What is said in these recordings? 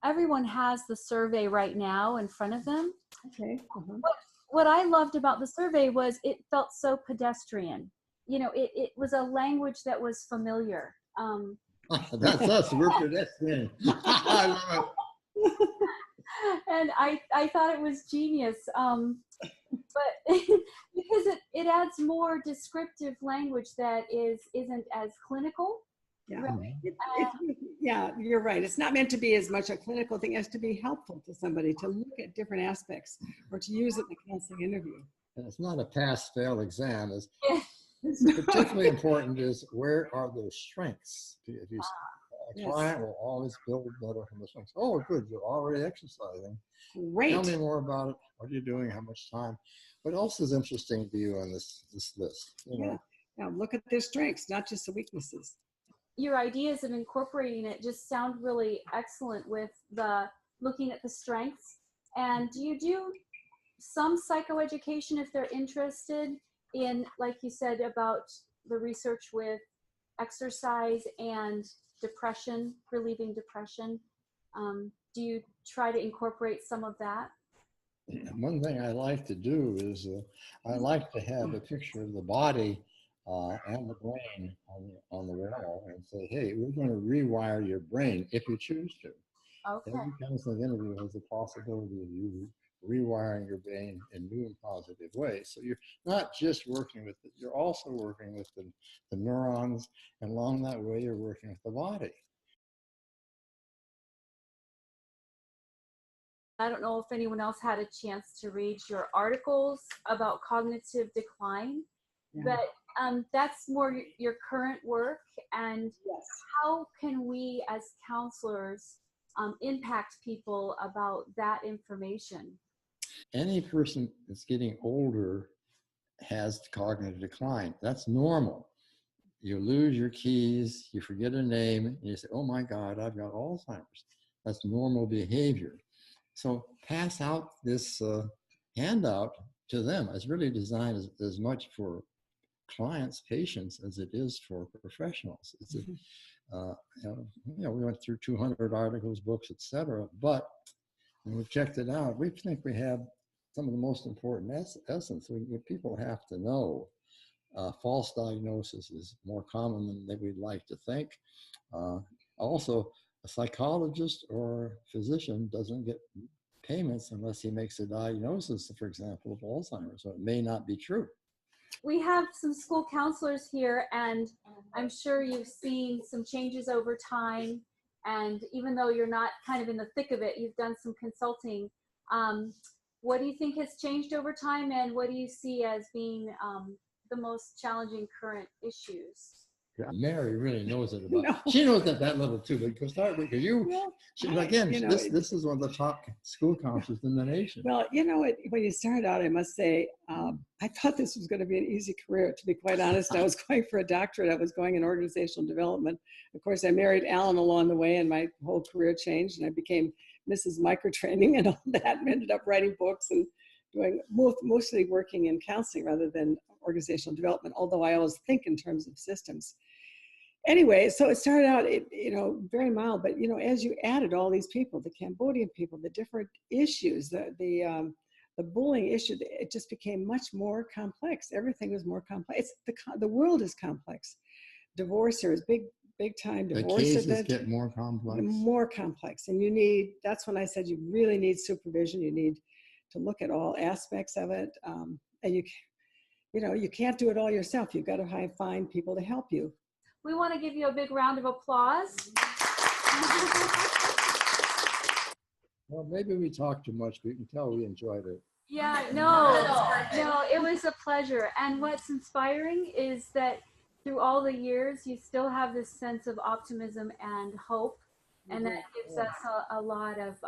everyone has the survey right now in front of them. Okay. What I loved about the survey was it felt so pedestrian. You know, it was a language that was familiar. That's us. We're pedestrian. I love it. And I thought it was genius. But because it adds more descriptive language that isn't as clinical. Yeah. Right? Yeah, you're right. It's not meant to be as much a clinical thing as to be helpful to somebody to look at different aspects or to use it in a counseling interview. And it's not a pass-fail exam. It's particularly important is where are their strengths? A client will always build better from the strengths. Oh, good, you're already exercising. Great. Tell me more about it. What are you doing? How much time? What else is interesting to you on this list? You know? Yeah, look at their strengths, not just the weaknesses. Your ideas of incorporating it just sound really excellent with the looking at the strengths. And do you do some psychoeducation if they're interested in, like you said, about the research with exercise and depression, relieving depression? Do you try to incorporate some of that? One thing I like to do is I like to have a picture of the body and the brain on the wall and say, hey, we're going to rewire your brain if you choose to. Okay. Every counseling interview has the possibility of you rewiring your brain in new and positive ways. So you're not just working with it, you're also working with the neurons, and along that way you're working with the body. I don't know if anyone else had a chance to read your articles about cognitive decline, but that's more your current work. And how can we as counselors impact people about that information? Any person that's getting older has cognitive decline. That's normal. You lose your keys, you forget a name, and you say, oh my God, I've got Alzheimer's. That's normal behavior. So pass out this handout to them. It's really designed as much for clients, patients, as it is for professionals. It's we went through 200 articles, books, etc. But when we've checked it out, we think we have some of the most important essence. People have to know. False diagnosis is more common than we'd like to think. Also, a psychologist or physician doesn't get payments unless he makes a diagnosis, for example, of Alzheimer's. So it may not be true. We have some school counselors here, and I'm sure you've seen some changes over time. And even though you're not kind of in the thick of it, you've done some consulting. What do you think has changed over time, and what do you see as being the most challenging current issues? Mary really knows it about. No. She knows at that level too. Because this is one of the top school counselors in the nation. Well, you know what? When you started out, I must say, I thought this was going to be an easy career. To be quite honest, I was going for a doctorate. I was going in organizational development. Of course, I married Alan along the way, and my whole career changed, and I became Mrs. Microtraining and all that. And ended up writing books and doing mostly working in counseling rather than organizational development. Although I always think in terms of systems. Anyway, so it started out, very mild, but, as you added all these people, the Cambodian people, the different issues, the bullying issue, it just became much more complex. Everything was more complex. The world is complex. Divorce, there is big time divorce. The cases get more complex. More complex. And that's when I said you really need supervision. You need to look at all aspects of it. And you can't do it all yourself. You've got to find people to help you. We want to give you a big round of applause. Well, maybe we talked too much, but you can tell we enjoyed it. Yeah, no, it was a pleasure. And what's inspiring is that through all the years, you still have this sense of optimism and hope. And that gives us a lot of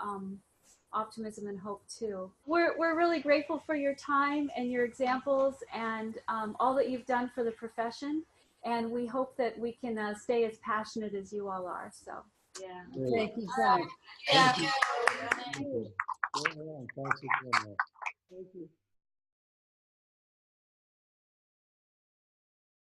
optimism and hope too. We're really grateful for your time and your examples and all that you've done for the profession. And we hope that we can stay as passionate as you all are. So, yeah. Thank you so much. Yeah. Thank you.